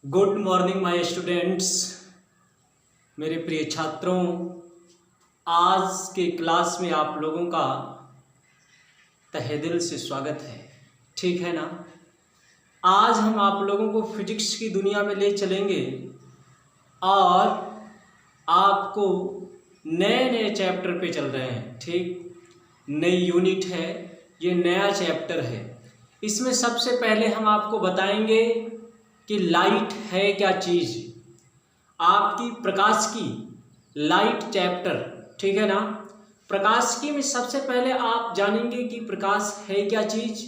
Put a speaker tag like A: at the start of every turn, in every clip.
A: Good morning my students. मेरे प्रिय छात्रों, आज के क्लास में आप लोगों का तहे दिल से स्वागत है। ठीक है ना। आज हम आप लोगों को फिजिक्स की दुनिया में ले चलेंगे और आपको नए नए चैप्टर पे चल रहे हैं। ठीक, नई यूनिट है, ये नया चैप्टर है। इसमें सबसे पहले हम आपको बताएंगे कि लाइट है क्या चीज़। आपकी प्रकाश की लाइट चैप्टर, ठीक है ना। प्रकाशिकी में सबसे पहले आप जानेंगे कि प्रकाश है क्या चीज़,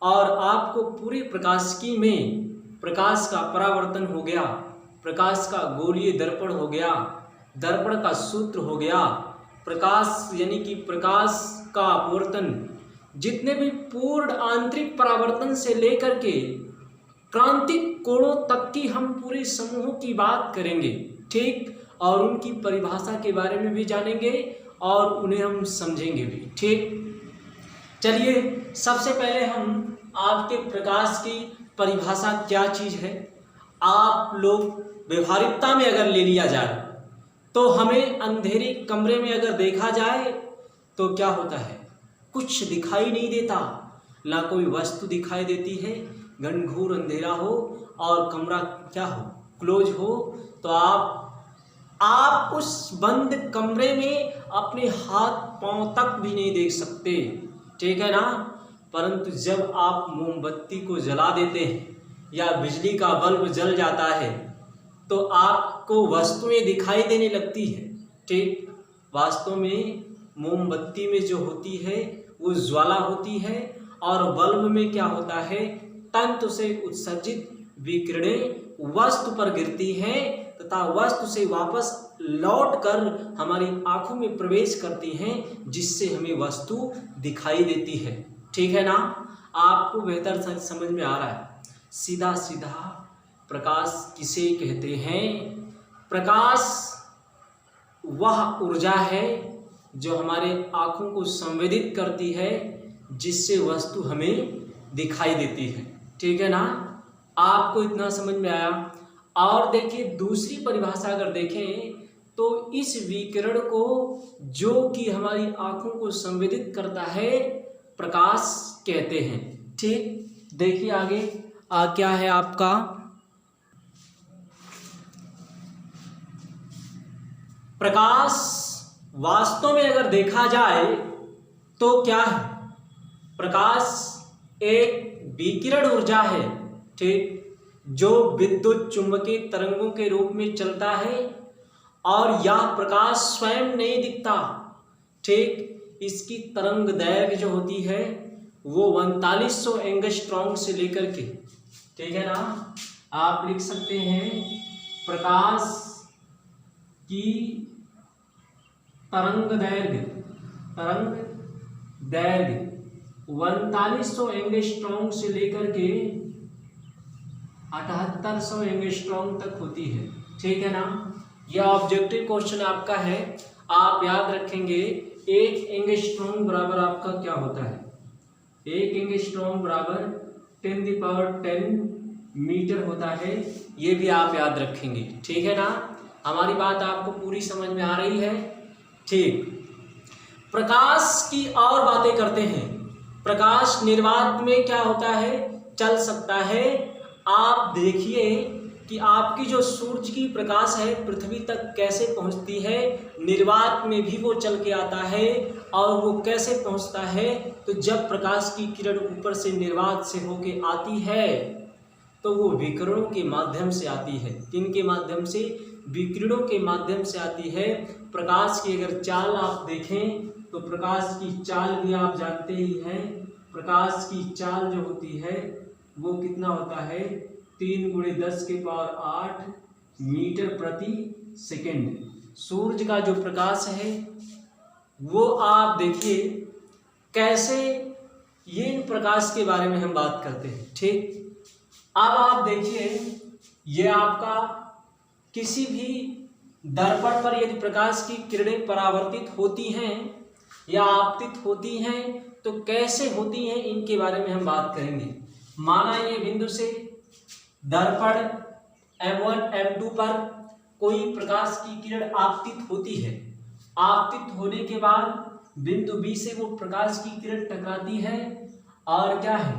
A: और आपको पूरी प्रकाशिकी में प्रकाश का परावर्तन हो गया, प्रकाश का गोलीय दर्पण हो गया, दर्पण का सूत्र हो गया, प्रकाश यानी कि प्रकाश का अपवर्तन, जितने भी पूर्ण आंतरिक परावर्तन से लेकर के क्रांतिक कोणों तक की हम पूरे समूहों की बात करेंगे। ठीक, और उनकी परिभाषा के बारे में भी जानेंगे और उन्हें हम समझेंगे भी। ठीक, चलिए सबसे पहले हम आपके प्रकाश की परिभाषा क्या चीज़ है। आप लोग व्यवहारिकता में अगर ले लिया जाए तो हमें अंधेरे कमरे में अगर देखा जाए तो क्या होता है, कुछ दिखाई नहीं देता, ना कोई वस्तु दिखाई देती है। घनघोर अंधेरा हो और कमरा क्या हो, क्लोज हो, तो आप उस बंद कमरे में अपने हाथ पांव तक भी नहीं देख सकते। ठीक है ना। परंतु जब आप मोमबत्ती को जला देते हैं या बिजली का बल्ब जल जाता है तो आपको वस्तुएं दिखाई देने लगती है। ठीक, वास्तव में मोमबत्ती में जो होती है वो ज्वाला होती है और बल्ब में क्या होता है, तंतु से उत्सर्जित विकिरणें वस्तु पर गिरती हैं तथा वस्तु से वापस लौटकर हमारी आंखों में प्रवेश करती हैं, जिससे हमें वस्तु दिखाई देती है। ठीक है ना। आपको बेहतर समझ में आ रहा है। सीधा सीधा प्रकाश किसे कहते हैं? प्रकाश वह ऊर्जा है जो हमारे आंखों को संवेदित करती है, जिससे वस्तु हमें दिखाई देती है। ठीक है ना। आपको इतना समझ में आया। और देखिए दूसरी परिभाषा अगर देखें तो इस विकिरण को जो कि हमारी आंखों को संवेदित करता है प्रकाश कहते हैं। ठीक, देखिए आगे क्या है आपका प्रकाश। वास्तव में अगर देखा जाए तो क्या है, प्रकाश एक विकिरण ऊर्जा है। ठीक, जो विद्युत चुंबकीय तरंगों के रूप में चलता है और यह प्रकाश स्वयं नहीं दिखता। ठीक, इसकी तरंग दैर्घ्य जो होती है वो 4100 एंगस्ट्रॉम से लेकर के, ठीक है ना, आप लिख सकते हैं प्रकाश की तरंग दैर्घ्य 4100 एंगस्ट्रॉम से लेकर के 7800 एंगस्ट्रॉम तक होती है। ठीक है ना। यह ऑब्जेक्टिव क्वेश्चन आपका है, आप याद रखेंगे। एक एंगस्ट्रॉम बराबर आपका क्या होता है, एक एंगस्ट्रॉम बराबर 10⁻10 मीटर होता है। ये भी आप याद रखेंगे। ठीक है ना। हमारी बात आपको पूरी समझ में आ रही है। ठीक, प्रकाश की और बातें करते हैं। प्रकाश निर्वात में क्या होता है, चल सकता है। आप देखिए कि आपकी जो सूर्य की प्रकाश है पृथ्वी तक कैसे पहुंचती है, निर्वात में भी वो चल के आता है। और वो कैसे पहुंचता है, तो जब प्रकाश की किरण ऊपर से निर्वात से होके आती है तो वो विकिरणों के माध्यम से आती है। किनके माध्यम से? विकिरणों के माध्यम से आती है। प्रकाश की अगर चाल आप देखें तो प्रकाश की चाल भी आप जानते ही हैं। प्रकाश की चाल जो होती है वो कितना होता है, 3 × 10⁸ मीटर प्रति सेकेंड। सूर्य का जो प्रकाश है वो आप देखिए कैसे, ये इन प्रकाश के बारे में हम बात करते हैं। ठीक, अब आप देखिए ये आपका किसी भी दर्पण पर यदि प्रकाश की किरणें परावर्तित होती हैं या आपतित होती हैं तो कैसे होती हैं, इनके बारे में हम बात करेंगे। माना ये बिंदु से दर्पण M1 M2 पर कोई प्रकाश की किरण आपतित होती है। आपतित होने के बाद बिंदु B से वो प्रकाश की किरण टकराती है और क्या है,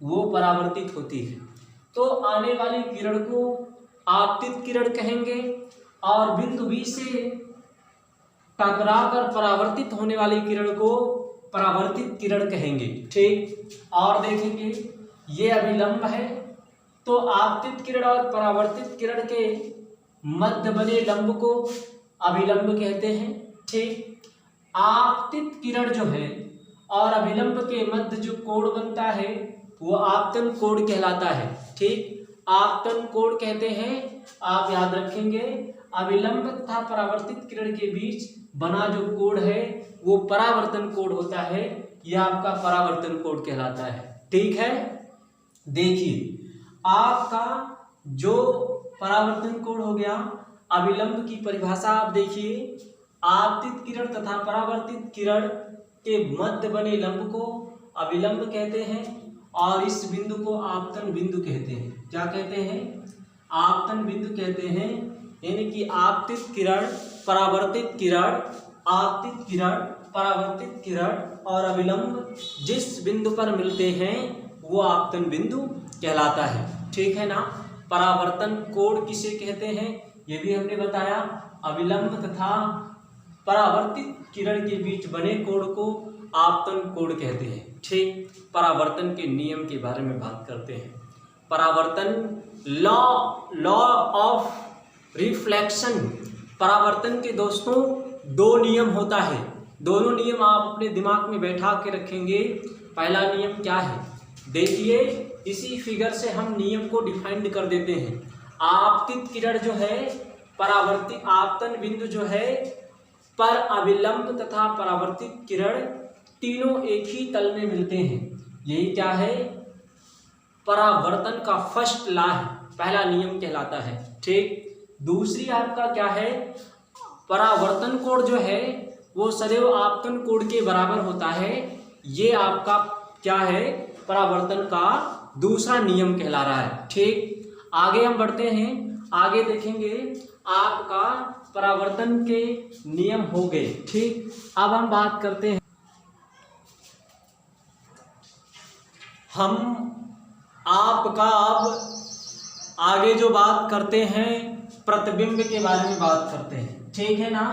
A: वो परावर्तित होती है। तो आने वाली किरण को आपतित किरण कहेंगे और बिंदु B से टकराकर परावर्तित होने वाली किरण को परावर्तित किरण कहेंगे। ठीक, और देखेंगे ये अभिलंब है, तो आपतित किरण और परावर्तित किरण के मध्य बने लंब को अभिलंब कहते हैं। ठीक, आपतित किरण जो है और अभिलंब के मध्य जो कोण बनता है वो आपतन कोण कहलाता है। ठीक, आपतन कोण कहते हैं, आप याद रखेंगे अभिलंब तथा परावर्तित किरण के बीच बना जो कोण है वो परावर्तन कोण होता है, यह आपका परावर्तन कोण कहलाता है। ठीक है, देखिए आपका जो परावर्तन कोण हो गया, अभिलंब की परिभाषा आप देखिए, आपतित किरण तथा परावर्तित किरण के मध्य बने लंब को अभिलंब कहते हैं और इस बिंदु को आपतन बिंदु कहते हैं। क्या कहते हैं, आपतन बिंदु कहते हैं। यानी कि आपतित किरण परावर्तित किरण, आपतित किरण परावर्तित किरण और अभिलंब जिस बिंदु पर मिलते हैं वो आपतन बिंदु कहलाता है। ठीक है ना। परावर्तन कोण किसे कहते हैं ये भी हमने बताया, अभिलंब तथा परावर्तित किरण के बीच बने कोण को आपतन कोण कहते हैं। ठीक, परावर्तन के नियम के बारे में बात करते हैं। परावर्तन लॉ ऑफ रिफ्लेक्शन, परावर्तन के दोस्तों दो नियम होता है। दोनों नियम आप अपने दिमाग में बैठा के रखेंगे। पहला नियम क्या है, देखिए इसी फिगर से हम नियम को डिफाइंड कर देते हैं। आपतित किरण जो है, परावर्तित आपतन बिंदु जो है पर अभिलंब तथा परावर्तित किरण तीनों एक ही तल में मिलते हैं। यही क्या है, परावर्तन का फर्स्ट लॉ है, पहला नियम कहलाता है। ठीक, दूसरी आपका क्या है, परावर्तन कोण जो है वो सदैव आपतन कोण के बराबर होता है। ये आपका क्या है, परावर्तन का दूसरा नियम कहला रहा है। ठीक, आगे हम बढ़ते हैं, आगे देखेंगे आपका परावर्तन के नियम हो गए। ठीक, अब हम बात करते हैं, हम आपका अब आगे जो बात करते हैं प्रतिबिंब के बारे में बात करते हैं। ठीक है ना।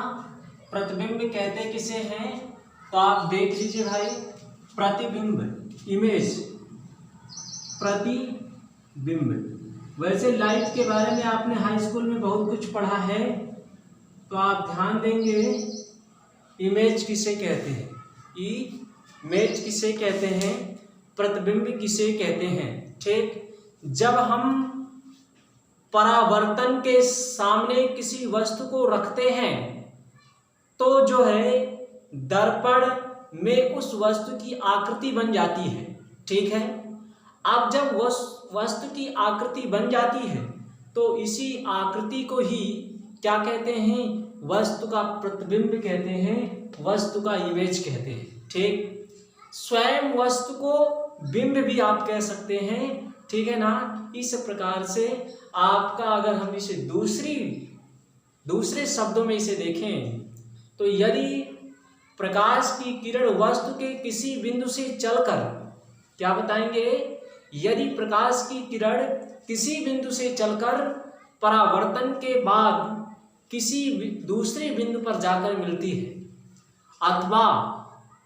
A: प्रतिबिंब कहते किसे हैं, तो आप देख लीजिए भाई, प्रतिबिंब इमेज, प्रतिबिंब। वैसे लाइट के बारे में आपने हाई स्कूल में बहुत कुछ पढ़ा है, तो आप ध्यान देंगे इमेज किसे कहते हैं, इमेज किसे कहते हैं, प्रतिबिंब किसे कहते हैं। ठीक, जब हम परावर्तन के सामने किसी वस्तु को रखते हैं तो जो है दर्पण में उस वस्तु की आकृति बन जाती है। ठीक है, अब जब वस्तु की आकृति बन जाती है तो इसी आकृति को ही क्या कहते हैं, वस्तु का प्रतिबिंब कहते हैं, वस्तु का इमेज कहते हैं। ठीक, स्वयं वस्तु को बिंब भी आप कह सकते हैं। ठीक है ना। इस प्रकार से आपका अगर हम इसे दूसरे शब्दों में इसे देखें तो यदि प्रकाश की किरण वस्तु के किसी बिंदु से चलकर, क्या बताएंगे, यदि प्रकाश की किरण किसी बिंदु से चलकर परावर्तन के बाद किसी दूसरे बिंदु पर जाकर मिलती है अथवा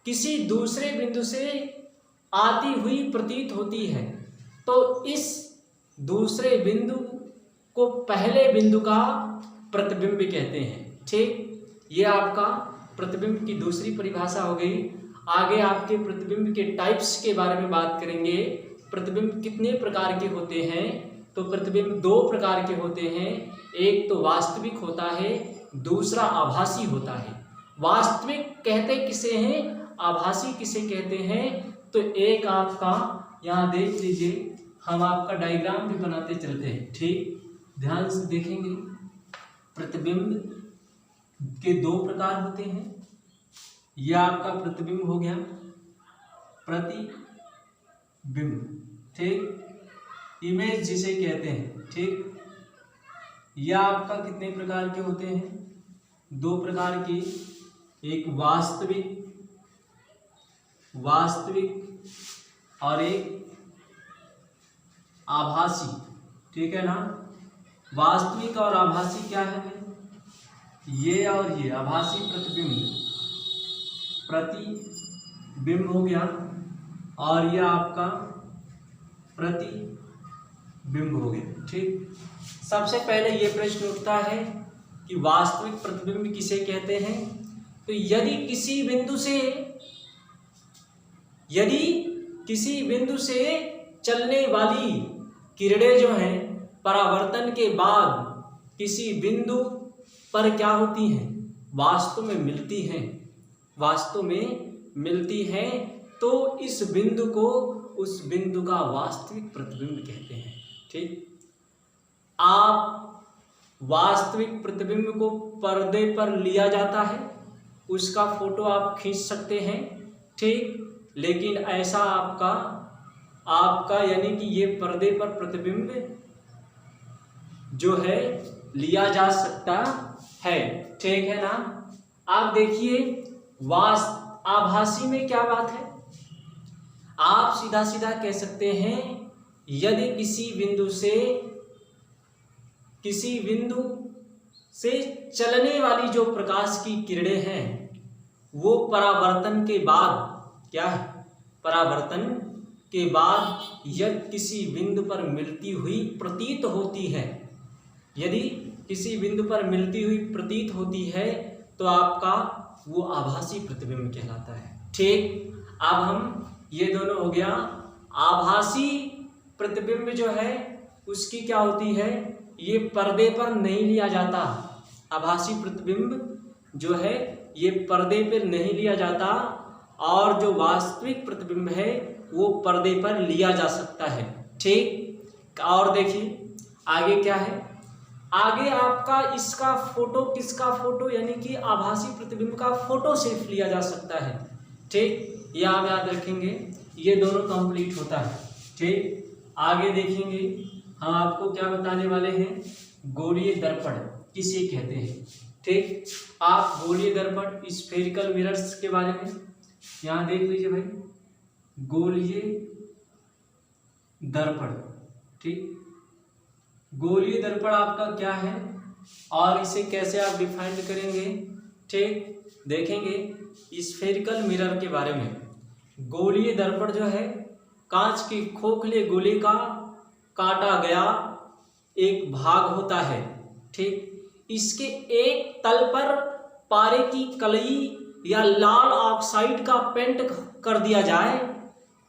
A: किसी दूसरे बिंदु से आती हुई प्रतीत होती है, तो इस दूसरे बिंदु को पहले बिंदु का प्रतिबिंब कहते हैं। ठीक, ये आपका प्रतिबिंब की दूसरी परिभाषा हो गई। आगे आपके प्रतिबिंब के टाइप्स के बारे में बात करेंगे। प्रतिबिंब कितने प्रकार के होते हैं, तो प्रतिबिंब दो प्रकार के होते हैं, एक तो वास्तविक होता है, दूसरा आभासी होता है। वास्तविक कहते किसे हैं, आभासी किसे कहते हैं, तो एक आपका यहाँ देख लीजिए, हम आपका डायग्राम भी बनाते चलते हैं। ठीक, ध्यान से देखेंगे, प्रतिबिंब के दो प्रकार होते हैं। यह आपका प्रतिबिंब हो गया, प्रतिबिंब। ठीक, इमेज जिसे कहते हैं। ठीक, यह आपका कितने प्रकार के होते हैं? दो प्रकार के, एक वास्तविक और एक आभासी, ठीक है ना। वास्तविक और आभासी क्या है भाई? ये और ये आभासी प्रतिबिंब हो गया, और यह आपका प्रतिबिंब हो गया, ठीक। सबसे पहले ये प्रश्न उठता है कि वास्तविक प्रतिबिंब किसे कहते हैं? तो यदि किसी बिंदु से चलने वाली किरणें जो हैं परावर्तन के बाद किसी बिंदु पर क्या होती हैं? वास्तव में मिलती हैं, तो इस बिंदु को उस बिंदु का वास्तविक प्रतिबिंब कहते हैं, ठीक। आप वास्तविक प्रतिबिंब को पर्दे पर लिया जाता है, उसका फोटो आप खींच सकते हैं, ठीक। लेकिन ऐसा आपका यानी कि ये पर्दे पर प्रतिबिंब जो है लिया जा सकता है, ठीक है ना। आप देखिए आभासी में क्या बात है? आप सीधा सीधा कह सकते हैं, यदि किसी बिंदु से चलने वाली जो प्रकाश की किरणें हैं वो परावर्तन के बाद क्या है? परावर्तन के बाद यदि किसी बिंदु पर मिलती हुई प्रतीत होती है, यदि किसी बिंदु पर मिलती हुई प्रतीत होती है तो आपका वो आभासी प्रतिबिंब कहलाता है, ठीक। अब हम ये दोनों हो गया। आभासी प्रतिबिंब जो है उसकी क्या होती है? ये पर्दे पर नहीं लिया जाता। आभासी प्रतिबिंब जो है ये पर्दे पर नहीं लिया जाता, और जो वास्तविक प्रतिबिंब है वो पर्दे पर लिया जा सकता है, ठीक। और देखिए आगे क्या है? आगे आपका इसका फोटो, किसका फोटो? यानी कि आभासी प्रतिबिंब का फोटो सिर्फ लिया जा सकता है, ठीक। ये आप याद रखेंगे, ये दोनों कंप्लीट होता है, ठीक। आगे देखेंगे हम आपको क्या बताने वाले हैं, गोलीय दर्पण किसे कहते हैं, ठीक। आप गोलीय दर्पण स्फेरिकल मिरर्स के बारे में यहाँ देख लीजिए भाई, गोलीय दर्पण, ठीक। गोलीय दर्पण आपका क्या है और इसे कैसे आप डिफाइन करेंगे, ठीक। देखेंगे स्फेरिकल मिरर के बारे में। गोलीय दर्पण जो है कांच के खोखले गोले का काटा गया एक भाग होता है, ठीक। इसके एक तल पर पारे की कलई या लाल ऑक्साइड का पेंट कर दिया जाए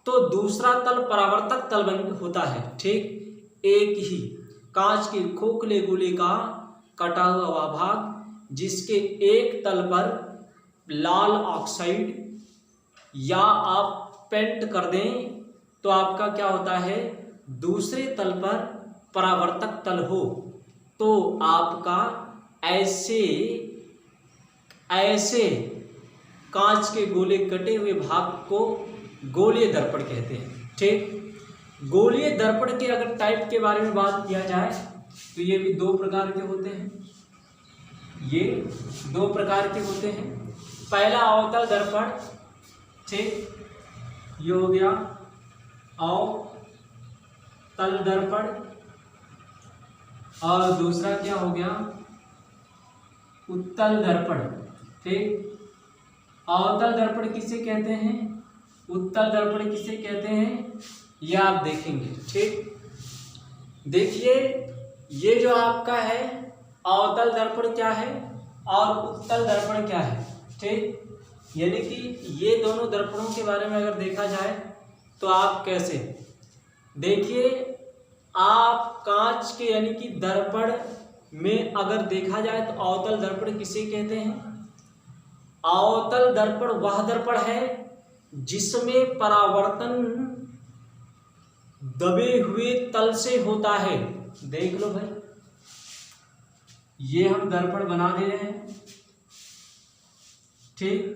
A: तो दूसरा तल परावर्तक तल होता है, ठीक। एक ही कांच के खोखले गोले का कटा हुआ भाग जिसके एक तल पर लाल ऑक्साइड या आप पेंट कर दें तो आपका क्या होता है, दूसरे तल पर परावर्तक तल हो तो आपका ऐसे कांच के गोले कटे हुए भाग को गोलीय दर्पण कहते हैं, ठीक। गोलीय दर्पण के अगर टाइप के बारे में बात किया जाए तो ये भी दो प्रकार के होते हैं, ये दो प्रकार के होते हैं। पहला अवतल दर्पण, ठीक, ये हो गया अवतल दर्पण, और दूसरा क्या हो गया, उत्तल दर्पण, ठीक। अवतल दर्पण किसे कहते हैं, उत्तल दर्पण किसे कहते हैं, ये आप देखेंगे, ठीक। देखिए ये जो आपका है अवतल दर्पण क्या है और उत्तल दर्पण क्या है, ठीक। यानी कि ये दोनों दर्पणों के बारे में अगर देखा जाए तो आप कैसे देखिए, आप कांच के यानी कि दर्पण में अगर देखा जाए तो अवतल दर्पण किसे कहते हैं? अवतल दर्पण वह दर्पण है जिसमें परावर्तन दबे हुए तल से होता है। देख लो भाई, ये हम दर्पण बना दे रहे हैं, ठीक,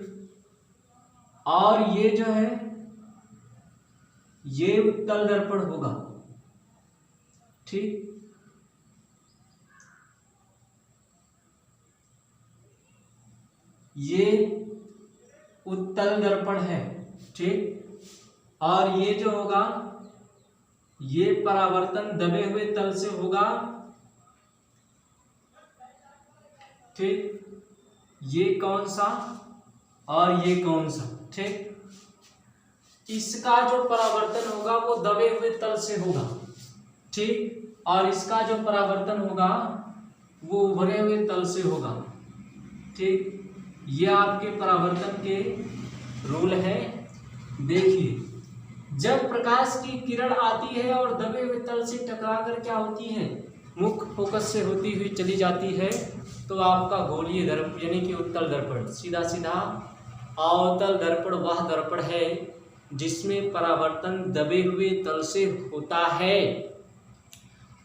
A: और ये जो है ये उत्तल दर्पण होगा, ठीक। ये उत्तल दर्पण है, ठीक। और ये जो होगा ये परावर्तन दबे हुए तल से होगा, ठीक। ये कौन सा और ये कौन सा, ठीक। इसका जो परावर्तन होगा वो दबे हुए तल से होगा, ठीक। और इसका जो परावर्तन होगा वो उभरे हुए तल से होगा, ठीक। ये आपके परावर्तन के रूल है। देखिए, जब प्रकाश की किरण आती है और दबे हुए तल से टकराकर क्या होती है, मुख्य फोकस से होती हुई चली जाती है, तो आपका गोलीय दर्पण यानी कि उत्तल दर्पण, सीधा सीधा अवतल दर्पण वह दर्पण है जिसमें परावर्तन दबे हुए तल से होता है,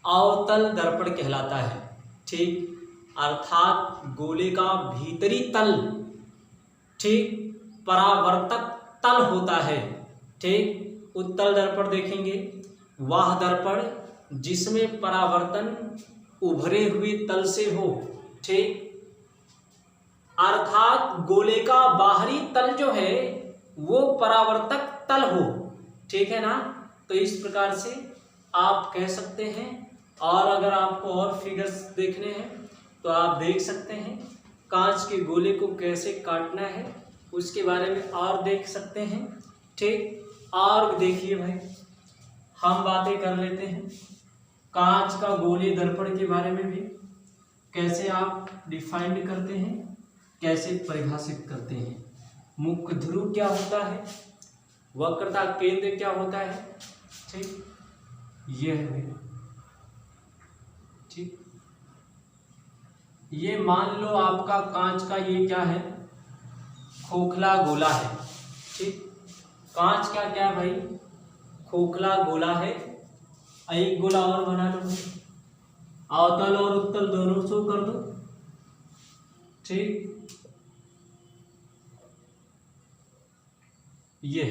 A: अवतल दर्पण कहलाता है, ठीक। अर्थात गोले का भीतरी तल, ठीक, परावर्तक तल होता है, ठीक। उत्तल दर्पण देखेंगे वह दर्पण जिसमें परावर्तन उभरे हुए तल से हो, ठीक। अर्थात गोले का बाहरी तल जो है वो परावर्तक तल हो, ठीक है ना। तो इस प्रकार से आप कह सकते हैं। और अगर आपको और फिगर्स देखने हैं तो आप देख सकते हैं, कांच के गोले को कैसे काटना है उसके बारे में और देख सकते हैं, ठीक। और देखिए भाई, हम बातें कर लेते हैं कांच का गोलीय दर्पण के बारे में भी, कैसे आप डिफाइंड करते हैं, कैसे परिभाषित करते हैं। मुख्य ध्रुव क्या होता है, वक्रता केंद्र क्या होता है, ठीक। ये है, ठीक। ये मान लो आपका कांच का ये क्या है, खोखला गोला है, ठीक। कांच का क्या है भाई, खोखला गोला है। एक गोला और बना लो, अवतल और उत्तल दोनों शो कर दो, ठीक। ये,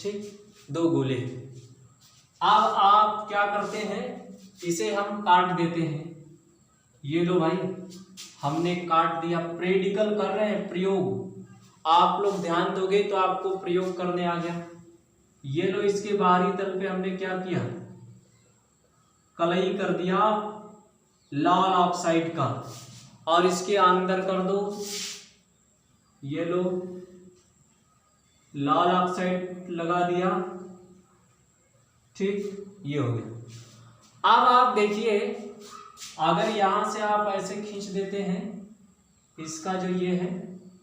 A: ठीक, दो गोले। अब आप क्या करते हैं, इसे हम काट देते हैं। ये लो भाई, हमने काट दिया, प्रेडिकल कर रहे हैं, प्रयोग। आप लोग ध्यान दोगे तो आपको प्रयोग करने आ गया। ये लो, इसके बाहरी तल पे हमने क्या किया, कलई कर दिया लाल ऑक्साइड का, और इसके अंदर कर दो, ये लो लाल ऑक्साइड लगा दिया, ठीक। ये हो गया। अब आप देखिए, अगर यहां से आप ऐसे खींच देते हैं, इसका जो ये है,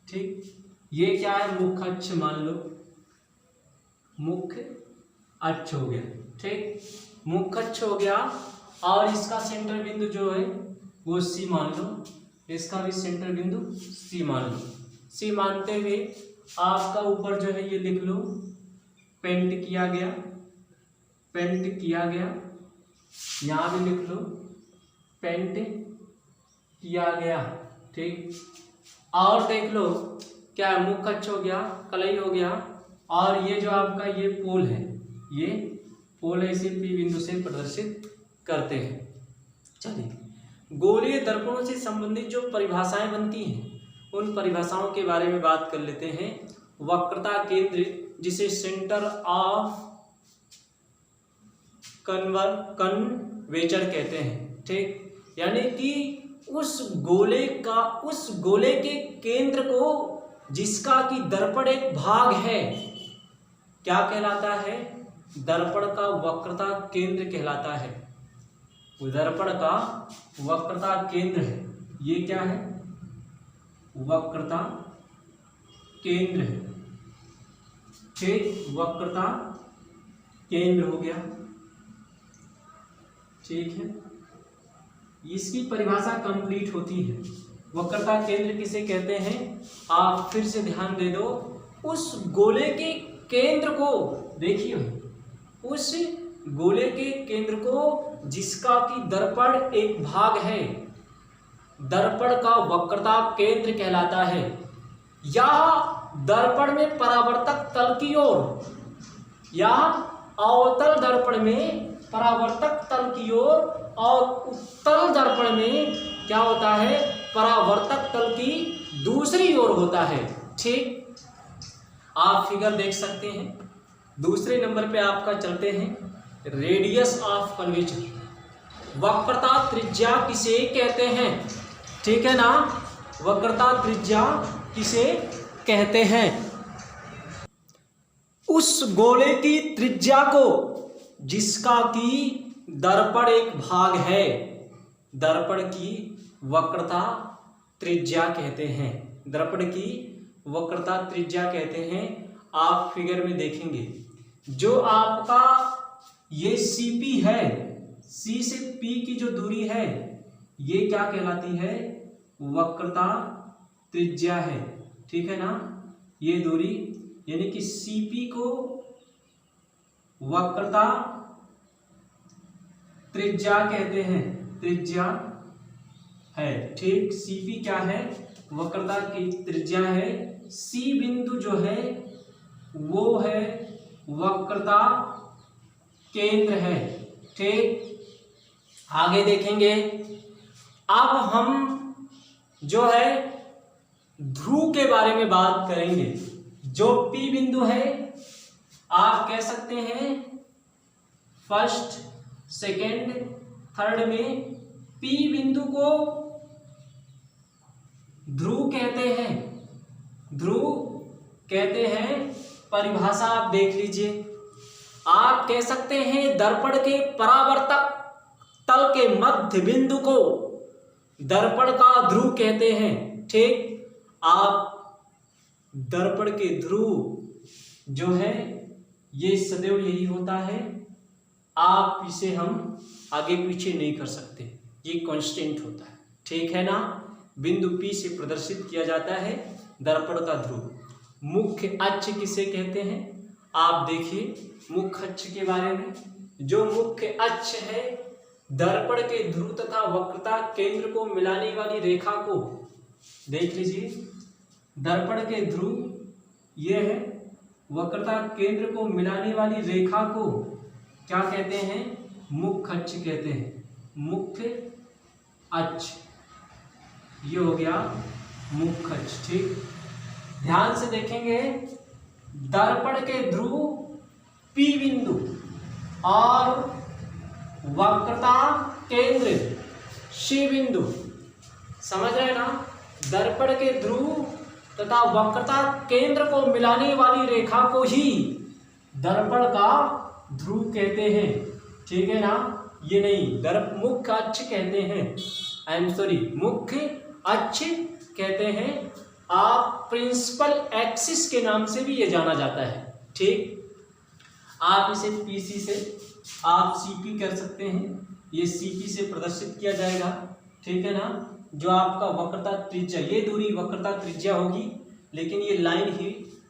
A: ठीक, ये क्या है, मुख्य अक्ष मान लो, मुख्य अक्ष हो गया, ठीक। मुख्य अक्ष हो गया, और इसका सेंटर बिंदु जो है वो सी मान लो, इसका भी सेंटर बिंदु सी मान लो। सी मानते हुए आपका ऊपर जो है ये लिख लो, पेंट किया गया, पेंट किया गया। यहाँ भी लिख लो, पेंट किया गया, ठीक। और देख लो क्या है, मुख्य अक्ष हो गया, कलई हो गया, और ये जो आपका ये पोल है, ये पोल है, इसे पी बिंदु से प्रदर्शित करते हैं। चलिए, गोलीय दर्पणों से संबंधित जो परिभाषाएं बनती हैं उन परिभाषाओं के बारे में बात कर लेते हैं। वक्रता केंद्र, जिसे सेंटर ऑफ कन्वेचर कहते हैं, ठीक। यानी कि उस गोले के केंद्र को, जिसका कि दर्पण एक भाग है, क्या कहलाता है, दर्पण का वक्रता केंद्र कहलाता है। दर्पण का वक्रता केंद्र है, ये क्या है, वक्रता केंद्र है, ठीक। वक्रता केंद्र हो गया, ठीक है। इसकी परिभाषा कंप्लीट होती है। वक्रता केंद्र किसे कहते हैं, आप फिर से ध्यान दे दो, उस गोले के केंद्र को देखिए, उस गोले के केंद्र को जिसका कि दर्पण एक भाग है, दर्पण का वक्रता केंद्र कहलाता है। या दर्पण में परावर्तक तल की ओर, या अवतल दर्पण में परावर्तक तल की ओर और उत्तल दर्पण में क्या होता है, परावर्तक तल की दूसरी ओर होता है। ठीक, आप फिगर देख सकते हैं। दूसरे नंबर पे आपका चलते हैं, रेडियस ऑफ कर्वेचर, वक्रता त्रिज्या किसे कहते हैं। ठीक है ना, वक्रता त्रिज्या किसे कहते हैं। उस गोले की त्रिज्या को जिसका कि दर्पण एक भाग है, दर्पण की वक्रता त्रिज्या कहते हैं, दर्पण की वक्रता त्रिज्या कहते हैं। आप फिगर में देखेंगे जो आपका ये CP है, C से P की जो दूरी है ये क्या कहलाती है, वक्रता त्रिज्या है। ठीक है ना, ये दूरी यानी कि CP को वक्रता त्रिज्या कहते हैं, त्रिज्या है। ठीक, CP क्या है, वक्रता की त्रिज्या है। C बिंदु जो है वो है वक्रता केंद्र है। ठीक, आगे देखेंगे। अब हम जो है ध्रुव के बारे में बात करेंगे। जो P बिंदु है, आप कह सकते हैं फर्स्ट, सेकेंड, थर्ड में P बिंदु को ध्रुव कहते हैं, ध्रुव कहते हैं। परिभाषा आप देख लीजिए। आप कह सकते हैं दर्पण के परावर्तक तल के मध्य बिंदु को दर्पण का ध्रुव कहते हैं। ठीक, आप दर्पण के ध्रुव जो है ये सदैव यही होता है, आप इसे हम आगे पीछे नहीं कर सकते, ये कांस्टेंट होता है। ठीक है ना, बिंदु P से प्रदर्शित किया जाता है दर्पण का ध्रुव। मुख्य अक्ष किसे कहते हैं, आप देखिए मुख्य अक्ष के बारे में। जो मुख्य अक्ष है दर्पण के ध्रुव तथा वक्रता केंद्र को मिलाने वाली रेखा को देख लीजिए। दर्पण के ध्रुव ये है, वक्रता केंद्र को मिलाने वाली रेखा को क्या कहते हैं, मुख्य अक्ष कहते हैं, मुख्य अक्ष। ये हो गया मुख्य अक्ष। ठीक, ध्यान से देखेंगे, दर्पण के ध्रुव P बिंदु और वक्रता केंद्र C बिंदु, समझ रहे ना। दर्पण के ध्रुव तथा वक्रता केंद्र को मिलाने वाली रेखा को ही दर्पण का ध्रुव कहते हैं। ठीक है ना, ये नहीं मुख्य अक्ष कहते हैं, मुख्य अक्ष कहते हैं। आप प्रिंसिपल एक्सिस के नाम से भी ये जाना जाता है। ठीक, आप इसे PC से आप CP कर सकते हैं, ये CP से प्रदर्शित किया जाएगा। ठीक है ना, जो आपका वक्रता त्रिज्या, ये दूरी वक्रता त्रिज्या होगी, लेकिन ये लाइन ही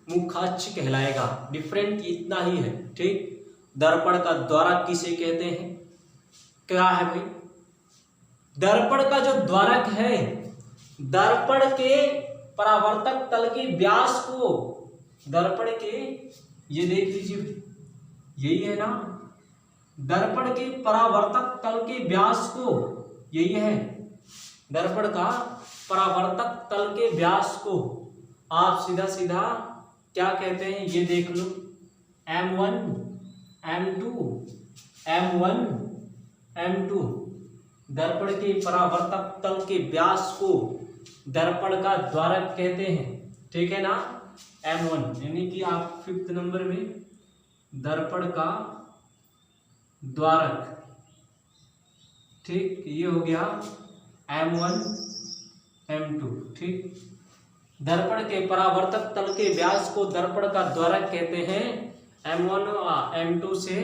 A: मुख्य अक्ष कहलाएगा। डिफरेंट इतना ही है। ठीक, दर्पण का द्वारक किसे कहते हैं, क्या है भाई, दर्पण का जो द्वारक है, दर्पण के परावर्तक तल के व्यास को, दर्पण के, ये देख लीजिए यही है ना, दर्पण के परावर्तक तल के व्यास को, यही है दर्पण का परावर्तक तल के व्यास को आप सीधा सीधा क्या कहते हैं, ये देख लो, M1 M2 M1 M2। दर्पण के परावर्तक तल के व्यास को दर्पण का द्वारक कहते हैं। ठीक है ना, M1 यानी कि आप 5th नंबर में दर्पण का द्वारक। ठीक, ये हो गया M1 M2। ठीक, दर्पण के परावर्तक तल के व्यास को दर्पण का द्वारक कहते हैं, M1 और M2 से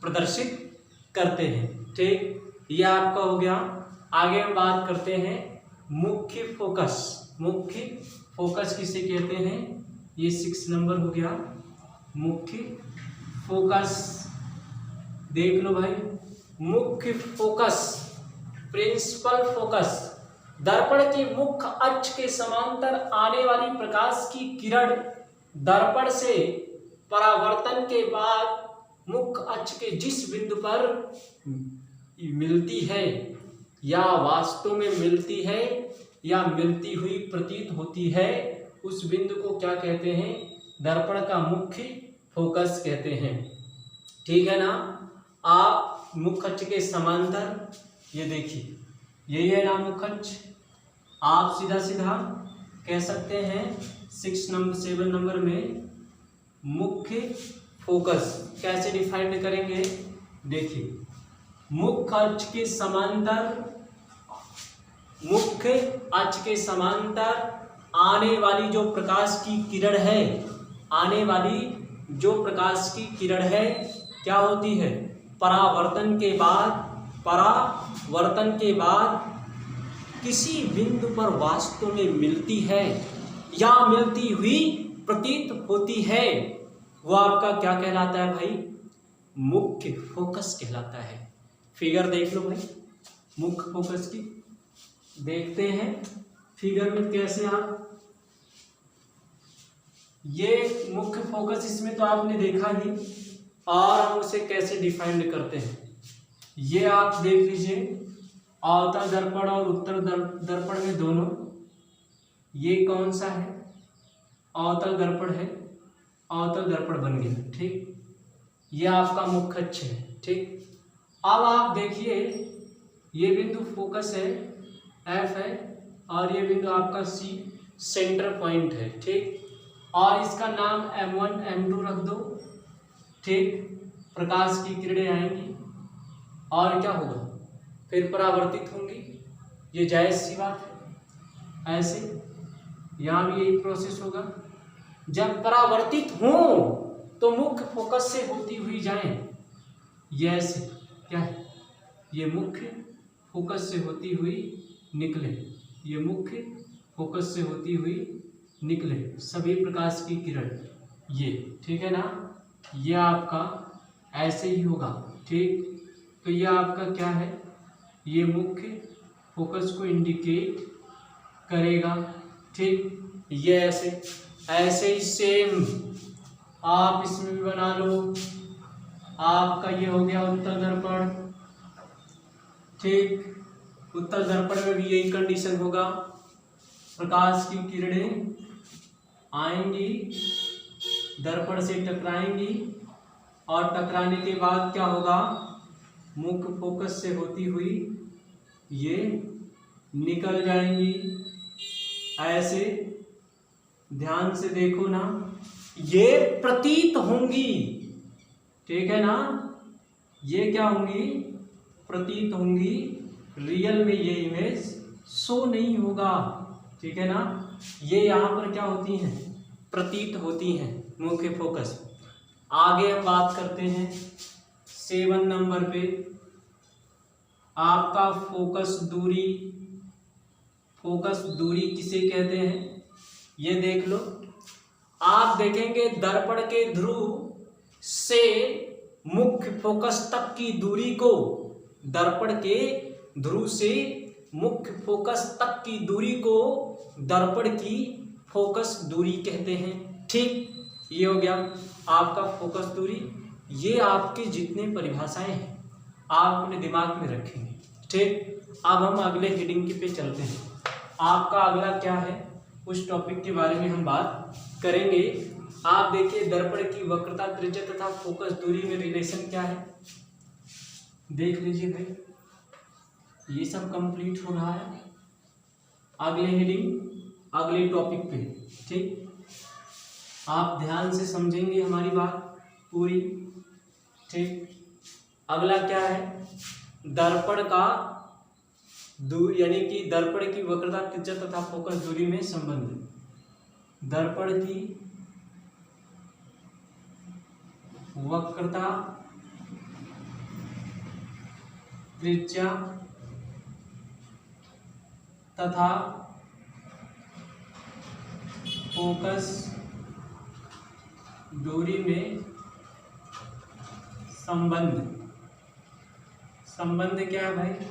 A: प्रदर्शित करते हैं। ठीक, ये आपका हो गया। आगे हम बात करते हैं मुख्य फोकस। मुख्य फोकस किसे कहते हैं, ये 6 नंबर हो गया। मुख्य फोकस देख लो भाई, मुख्य फोकस, प्रिंसिपल फोकस, दर्पण के मुख्य अक्ष के समांतर आने वाली प्रकाश की किरण दर्पण से परावर्तन के बाद मुख्य अक्ष के जिस बिंदु पर मिलती है या वास्तव में मिलती है या मिलती हुई प्रतीत होती है, उस बिंदु को क्या कहते हैं? दर्पण का मुख्य फोकस कहते हैं। ठीक है ना। आप मुख्य अक्ष के समांतर, ये देखिए यही है ना मुख्य अक्ष। आप सीधा सीधा कह सकते हैं 7 नंबर में मुख्य फोकस कैसे डिफाइंड करेंगे? देखिए, मुख्य अक्ष के समांतर, मुख्य अक्ष के समांतर आने वाली जो प्रकाश की किरण है, आने वाली जो प्रकाश की किरण है क्या होती है? परावर्तन के बाद किसी बिंदु पर वास्तव में मिलती है या मिलती हुई प्रतीत होती है, वो आपका क्या कहलाता है भाई? मुख्य फोकस कहलाता है। फिगर देख लो भाई, मुख्य फोकस की देखते हैं फिगर में कैसे आप, ये मुख्य फोकस, इसमें तो आपने देखा ही, और हम उसे कैसे डिफाइंड करते हैं ये आप देख लीजिए। अवतल दर्पण और उत्तल दर्पण में दोनों, ये कौन सा है? अवतल दर्पण है, अवतल दर्पण बन गया। ठीक, ये आपका मुख्य अक्ष है। ठीक, अब आप देखिए ये बिंदु फोकस है, एफ है, और ये बिंदु आपका सी सेंटर पॉइंट है। ठीक, और इसका नाम M1 M2 रख दो। ठीक, प्रकाश की किरणें आएंगी और क्या होगा? फिर परावर्तित होंगी, ये जायज सी बात है। ऐसे यहाँ भी यही प्रोसेस होगा। जब परावर्तित हो तो मुख्य फोकस से होती हुई जाए, ये ऐसे क्या है? ये मुख्य फोकस से होती हुई निकले, ये मुख्य फोकस से होती हुई निकले सभी प्रकाश की किरण, ये। ठीक है ना। ये आपका ऐसे ही होगा। ठीक, तो ये आपका क्या है? ये मुख्य फोकस को इंडिकेट करेगा। ठीक, ये ऐसे ही सेम आप इसमें भी बना लो। आपका ये हो गया उत्तल दर्पण। ठीक, उत्तल दर्पण में भी यही कंडीशन होगा, प्रकाश की किरणें आएंगी, दर्पण से टकराएंगी, और टकराने के बाद क्या होगा? मुख्य फोकस से होती हुई ये निकल जाएंगी। ऐसे ध्यान से देखो ना, ये प्रतीत होंगी। ठीक है ना, ये क्या होंगी? प्रतीत होंगी। रियल में ये इमेज शो नहीं होगा। ठीक है ना, ये यहाँ पर क्या होती हैं? प्रतीत होती हैं, मुख्य फोकस। आगे हम बात करते हैं 7 नंबर पे, आपका फोकस दूरी। फोकस दूरी किसे कहते हैं? ये देख लो। आप देखेंगे दर्पण के ध्रुव से मुख्य फोकस तक की दूरी को, दर्पण के ध्रुव से मुख्य फोकस तक की दूरी को दर्पण की फोकस दूरी कहते हैं। ठीक, ये हो गया आपका फोकस दूरी। ये आपके जितने परिभाषाएं हैं आप अपने दिमाग में रखेंगे। ठीक, अब हम अगले हेडिंग पे चलते हैं। आपका अगला क्या है, उस टॉपिक के बारे में हम बात करेंगे। आप देखिए दर्पण की वक्रता, त्रिज्या तथा फोकस दूरी में रिलेशन क्या है, देख लीजिए भाई। ये सब कंप्लीट हो रहा है अगले हेडिंग, अगले टॉपिक पे। ठीक, आप ध्यान से समझेंगे हमारी बात पूरी। ठीक, अगला क्या है? दर्पण का दूरी, यानी कि दर्पण की वक्रता, त्रिज्या तथा फोकस दूरी में संबंध। दर्पण की वक्रता, त्रिज्या तथा फोकस दूरी में संबंध। संबंध क्या है भाई?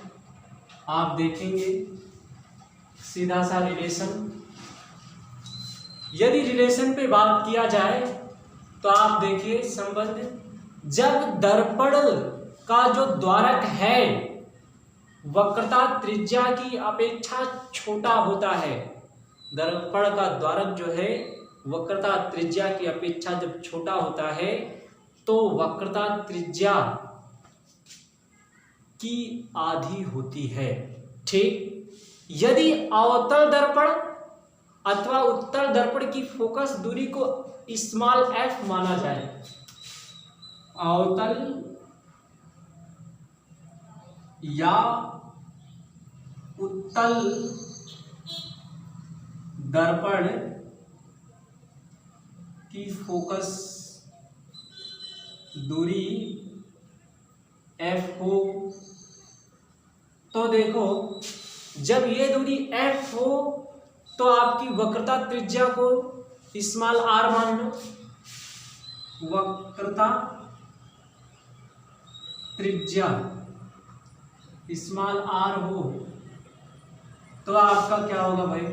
A: आप देखेंगे सीधा सा रिलेशन। यदि रिलेशन पे बात किया जाए तो आप देखिए संबंध जब दर्पण का जो द्वारक है वक्रता त्रिज्या की अपेक्षा छोटा होता है, दर्पण का द्वारक जो है वक्रता त्रिज्या की अपेक्षा जब छोटा होता है तो वक्रता त्रिज्या की आधी होती है। ठीक, यदि अवतल दर्पण अथवा उत्तल दर्पण की फोकस दूरी को स्मॉल f माना जाए, अवतल या उत्तल दर्पण की फोकस दूरी f हो, तो देखो जब ये दूरी f हो तो आपकी वक्रता त्रिज्या को स्मॉल r मान लो, वक्रता त्रिज्या स्मॉल r हो तो आपका क्या होगा भाई,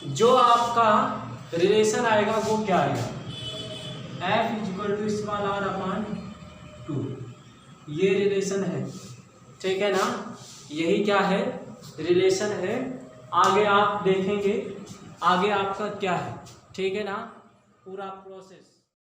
A: जो आपका रिलेशन आएगा वो क्या आएगा, f equal to small r upon 2, ये रिलेशन है। ठीक है ना, यही क्या है, रिलेशन है। आगे आप देखेंगे आगे आपका क्या है। ठीक है ना, पूरा प्रोसेस।